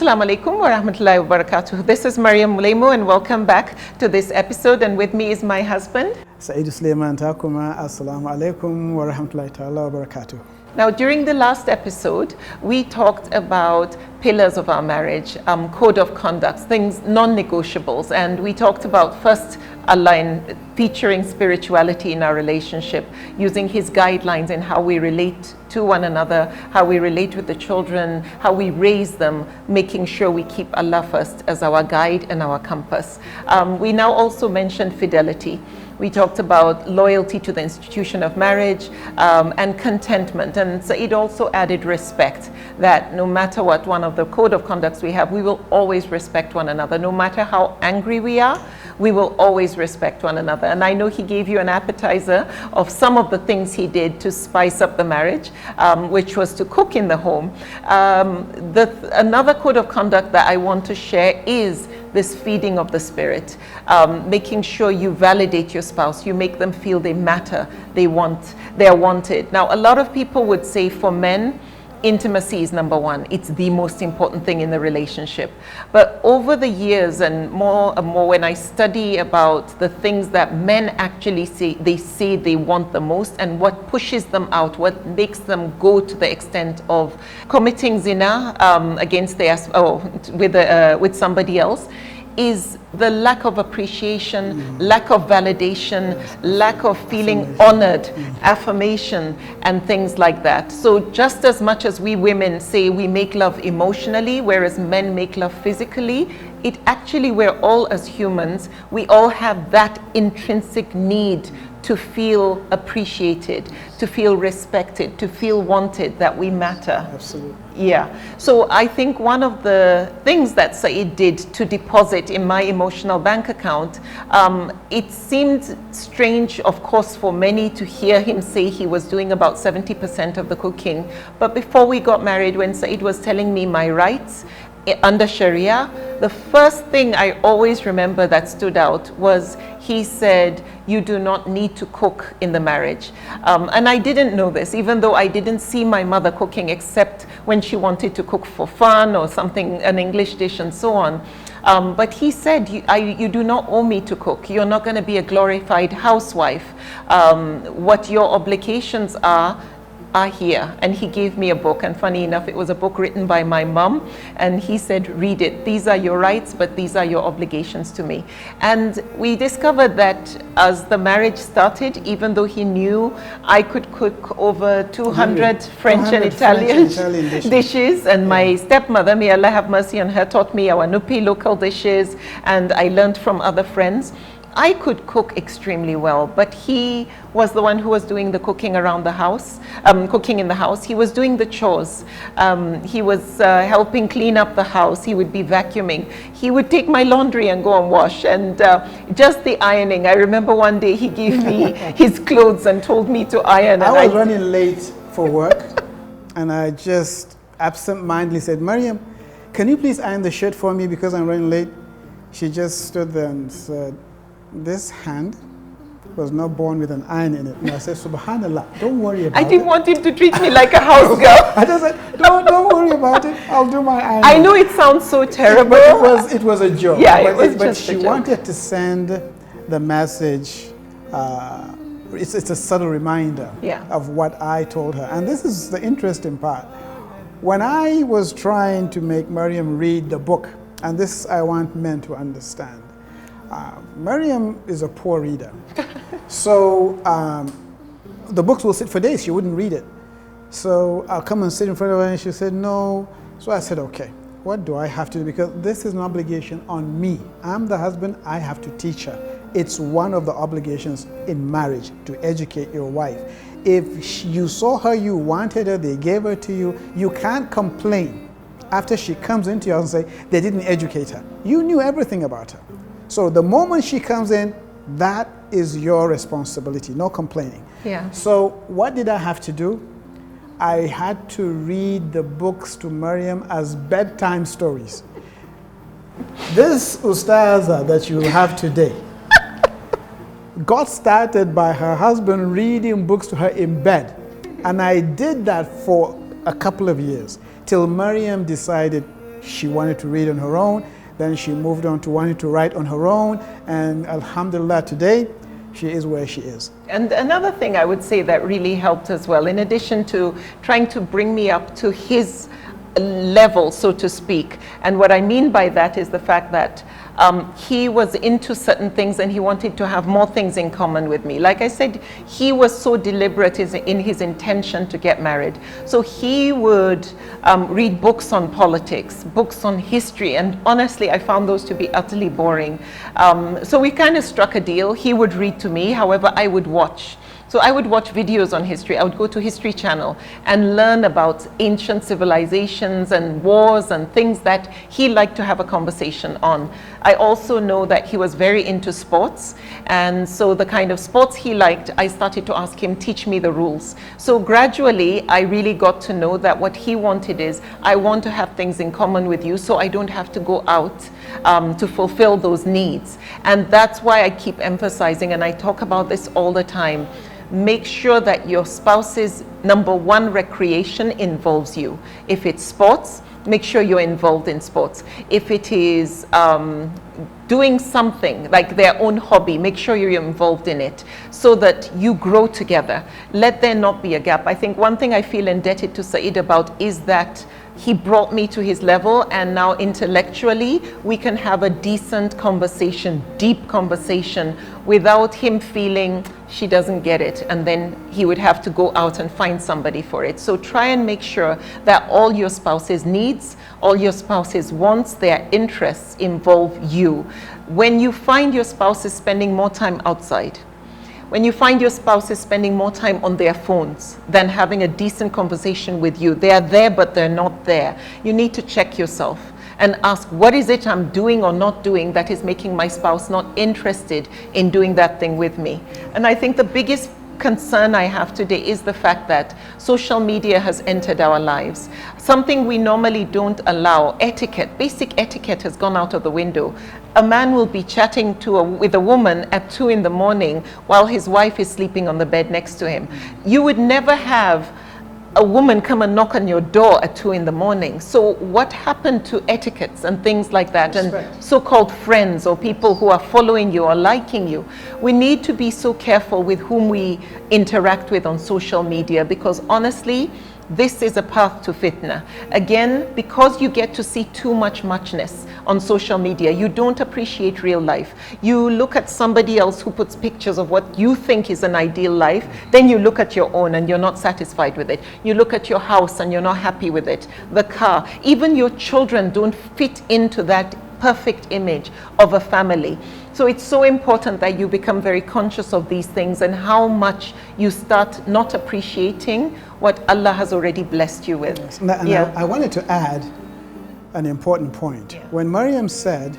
Assalamu alaikum wa rahmatullahi wa barakatuh. This is Maryam Lemu and welcome back to this episode, and with me is my husband Takumas. Assalamu alaikum wa rahmatullahi wa barakatuh. Now, during the last episode, we talked about pillars of our marriage, code of conduct, things, non-negotiables, and we talked about first featuring spirituality in our relationship, using his guidelines in how we relate to one another, how we relate with the children, how we raise them, making sure we keep Allah first as our guide and our compass. We now also mentioned fidelity. We talked about loyalty to the institution of marriage and contentment. And Saeed also added respect, that no matter what, one of the code of conducts we have, we will always respect one another. No matter how angry we are, we will always respect one another. And I know he gave you an appetizer of some of the things he did to spice up the marriage, which was to cook in the home. Another code of conduct that I want to share is this feeding of the spirit, making sure you validate your spouse, you make them feel they matter, they are wanted. Now, a lot of people would say for men, intimacy is number one. It's the most important thing in the relationship. But over the years and more when I study about the things that men actually say they want the most and what pushes them out, what makes them go to the extent of committing zina with somebody else, is the lack of appreciation, lack of validation, lack of feeling honored, affirmation, and things like that. So just as much as we women say we make love emotionally, whereas men make love physically, it actually, we're all as humans, we all have that intrinsic need to feel appreciated, to feel respected, to feel wanted, that we matter. Absolutely. Yeah. So I think one of the things that Saeed did to deposit in my emotional bank account, it seemed strange, of course, for many to hear him say he was doing about 70% of the cooking. But before we got married, when Saeed was telling me my rights under Sharia, the first thing I always remember that stood out was he said, you do not need to cook in the marriage. And I didn't know this, even though I didn't see my mother cooking except when she wanted to cook for fun or something, an English dish and so on. But he said, you do not owe me to cook. You're not going to be a glorified housewife. What your obligations are here. And he gave me a book, and funny enough, it was a book written by my mom, and he said, read it. These are your rights, but these are your obligations to me. And we discovered that as the marriage started, even though he knew I could cook over 200 French and Italian dishes, and my stepmother, may Allah have mercy on her, taught me our Nupi local dishes, and I learned from other friends. I could cook extremely well, but he was the one who was doing the cooking around the house, cooking in the house. He was doing the chores. He was helping clean up the house. He would be vacuuming. He would take my laundry and go and wash. And just the ironing. I remember one day he gave me his clothes and told me to iron. I was running late for work, and I just absent-mindedly said, Maryam, can you please iron the shirt for me because I'm running late? She just stood there and said, this hand was not born with an iron in it. And I said, Subhanallah, don't worry about it. I didn't want him to treat me like a house girl. I just said, don't worry about it. I'll do my iron. I know it sounds so terrible. But it was a joke. Yeah, it was but just she a joke. wanted to send the message. It's a subtle reminder of what I told her. And this is the interesting part. When I was trying to make Maryam read the book, and this I want men to understand, Maryam is a poor reader. So the books will sit for days. She wouldn't read it. So I'll come and sit in front of her and she said, no. So I said, okay, what do I have to do? Because this is an obligation on me. I'm the husband, I have to teach her. It's one of the obligations in marriage to educate your wife. If you saw her, you wanted her, they gave her to you, you can't complain after she comes into your house and say, they didn't educate her. You knew everything about her. So the moment she comes in, that is your responsibility, no complaining. Yeah. So what did I have to do? I had to read the books to Maryam as bedtime stories. This ustaza that you have today got started by her husband reading books to her in bed. And I did that for a couple of years till Maryam decided she wanted to read on her own. Then she moved on to wanting to write on her own. And alhamdulillah, today, she is where she is. And another thing I would say that really helped as well, in addition to trying to bring me up to his level, so to speak. And what I mean by that is the fact that he was into certain things and he wanted to have more things in common with me. Like I said, he was so deliberate in his intention to get married. So he would read books on politics, books on history, and honestly, I found those to be utterly boring. So we kind of struck a deal. He would read to me, however, I would watch. So I would watch videos on history. I would go to History Channel and learn about ancient civilizations and wars and things that he liked to have a conversation on. I also know that he was very into sports. And so the kind of sports he liked, I started to ask him, teach me the rules. So gradually, I really got to know that what he wanted is, I want to have things in common with you so I don't have to go out to fulfill those needs. And that's why I keep emphasizing, and I talk about this all the time, make sure that your spouse's number one recreation involves you. If it's sports, make sure you're involved in sports. If it is doing something like their own hobby, make sure you're involved in it so that you grow together. Let there not be a gap. I think one thing I feel indebted to Saeed about is that he brought me to his level, and now intellectually we can have a decent conversation, deep conversation, without him feeling she doesn't get it, and then he would have to go out and find somebody for it. So try and make sure that all your spouse's needs, all your spouse's wants, their interests involve you. When you find your spouse is spending more time outside, when you find your spouse is spending more time on their phones than having a decent conversation with you, they are there but they're not there, you need to check yourself and ask, what is it I'm doing or not doing that is making my spouse not interested in doing that thing with me? And I think the biggest concern I have today is the fact that social media has entered our lives. Something we normally don't allow, etiquette, basic etiquette has gone out of the window. A man will be chatting with a woman at 2 in the morning while his wife is sleeping on the bed next to him. You would never have a woman come and knock on your door at 2 in the morning. So what happened to etiquettes and things like that? Respect. And so-called friends or people who are following you or liking you? We need to be so careful with whom we interact with on social media, because honestly, this is a path to fitna. Again, because you get to see too much muchness on social media, you don't appreciate real life. You look at somebody else who puts pictures of what you think is an ideal life, then you look at your own and you're not satisfied with it. You look at your house and you're not happy with it. The car, even your children don't fit into that perfect image of a family. So it's so important that you become very conscious of these things and how much you start not appreciating what Allah has already blessed you with. Yes. And I wanted to add an important point. Yeah. When Maryam said,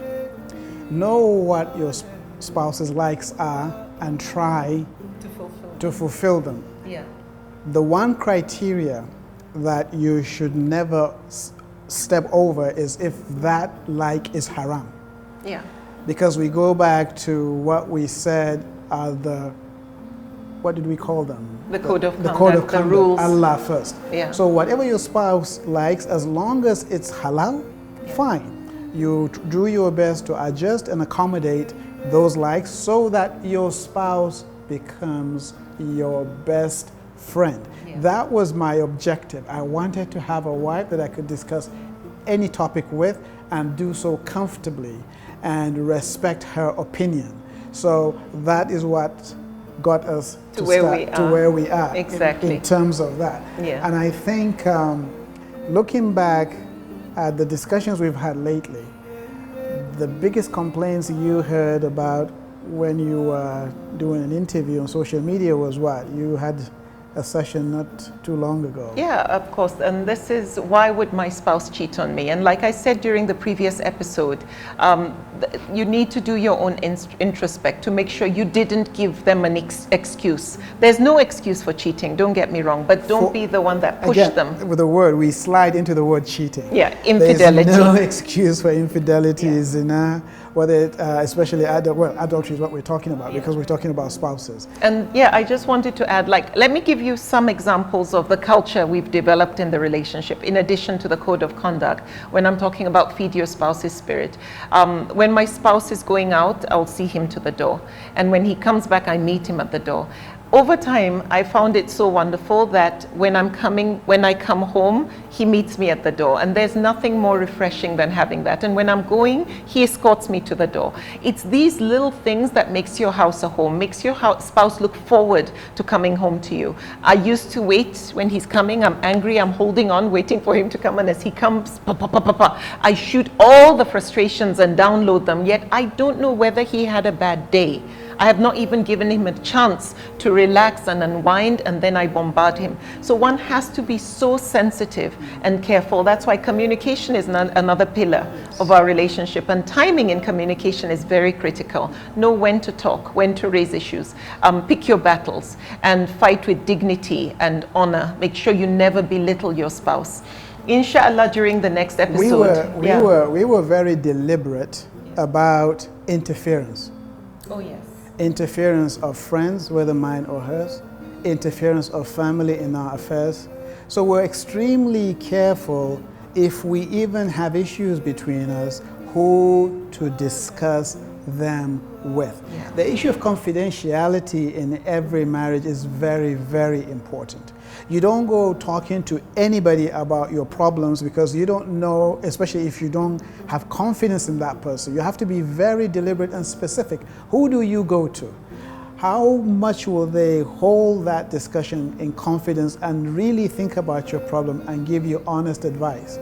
know what your spouse's likes are and try to fulfill them. Yeah. The one criteria that you should never step over is if that like is haram. Yeah. Because we go back to what we said are what did we call them? The code of conduct, code of conduct, the rules. Allah first. Yeah. So whatever your spouse likes, as long as it's halal, fine. You do your best to adjust and accommodate those likes so that your spouse becomes your best friend. Yeah. That was my objective. I wanted to have a wife that I could discuss any topic with and do so comfortably and respect her opinion. So that is what got us to where we are exactly. in terms of that. Yeah. And I think looking back at the discussions we've had lately, the biggest complaints you heard about when you were doing an interview on social media was what? You had a session not too long ago. Yeah, of course. And this is, why would my spouse cheat on me? And like I said during the previous episode, you need to do your own introspect to make sure you didn't give them an excuse. There's no excuse for cheating, don't get me wrong, but don't be the one that pushed them. With the word, we slide into the word cheating. Yeah, infidelity. There's no excuse for infidelity, zina, whether especially adultery is what we're talking about, because we're talking about spouses. And yeah, I just wanted to add, like, let me give you some examples of the culture we've developed in the relationship, in addition to the code of conduct, when I'm talking about feed your spouse's spirit. When my spouse is going out, I'll see him to the door. And when he comes back, I meet him at the door. Over time, I found it so wonderful that when I come home, he meets me at the door. And there's nothing more refreshing than having that. And when I'm going, he escorts me to the door. It's these little things that makes your house a home, makes your spouse look forward to coming home to you. I used to wait when he's coming. I'm angry, I'm holding on, waiting for him to come. And as he comes, I shoot all the frustrations and download them. Yet I don't know whether he had a bad day. I have not even given him a chance to relax and unwind, and then I bombard him. So one has to be so sensitive and careful. That's why communication is another pillar of our relationship, and timing in communication is very critical. Know when to talk, when to raise issues, pick your battles, and fight with dignity and honor. Make sure you never belittle your spouse. Inshallah, during the next episode. We were very deliberate about interference. Oh, yes. Interference of friends, whether mine or hers, interference of family in our affairs. So we're extremely careful, if we even have issues between us, who to discuss them with. Yeah. The issue of confidentiality in every marriage is very, very important. You don't go talking to anybody about your problems, because you don't know, especially if you don't have confidence in that person. You have to be very deliberate and specific. Who do you go to? How much will they hold that discussion in confidence and really think about your problem and give you honest advice?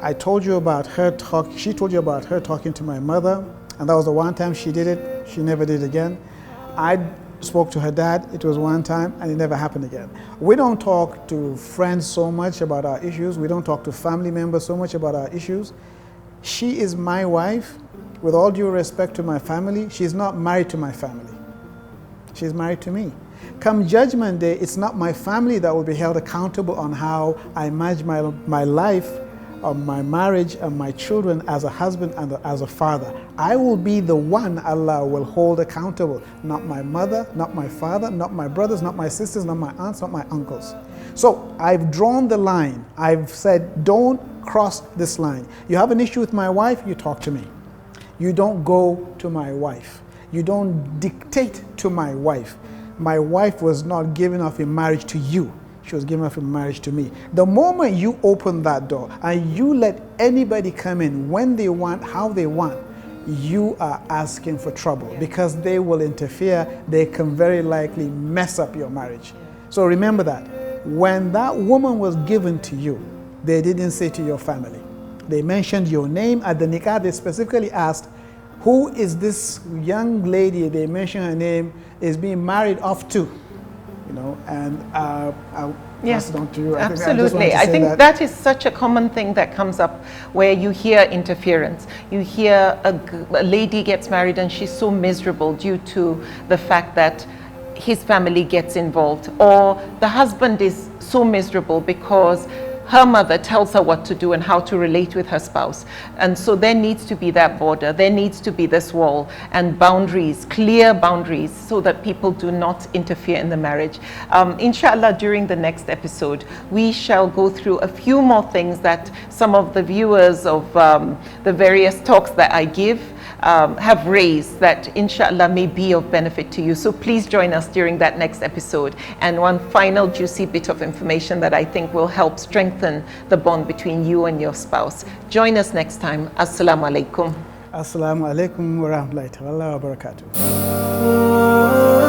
I told you about her she told you about her talking to my mother, and that was the one time she did it. She never did it again. I spoke to her dad, it was one time, and it never happened again. We don't talk to friends so much about our issues. We don't talk to family members so much about our issues. She is my wife. With all due respect to my family, she's not married to my family. She's married to me. Come Judgment Day, it's not my family that will be held accountable on how I manage my life, of my marriage and my children as a husband and as a father. I will be the one Allah will hold accountable, not my mother, not my father, not my brothers, not my sisters, not my aunts, not my uncles. So I've drawn the line. I've said, don't cross this line. You have an issue with my wife, you talk to me. You don't go to my wife. You don't dictate to my wife. My wife was not given off in marriage to you. She was given up in marriage to me. The moment you open that door and you let anybody come in when they want, how they want, you are asking for trouble, because they will interfere. They can very likely mess up your marriage. So remember that. When that woman was given to you, they didn't say to your family. They mentioned your name at the nikah. They specifically asked, who is this young lady? They mentioned her name, is being married off to. You know, and I'll pass it on to you. Absolutely. I think that is such a common thing that comes up, where you hear interference. You hear a lady gets married and she's so miserable due to the fact that his family gets involved, or the husband is so miserable because her mother tells her what to do and how to relate with her spouse. And so there needs to be that border. There needs to be this wall and boundaries, clear boundaries, so that people do not interfere in the marriage. Inshallah, during the next episode, we shall go through a few more things that some of the viewers of the various talks that I give have raised, that inshallah may be of benefit to you. So please join us during that next episode. And one final juicy bit of information that I think will help strengthen the bond between you and your spouse. Join us next time. Assalamu alaikum. Assalamu alaikum wa rahmatullahi wa barakatuh.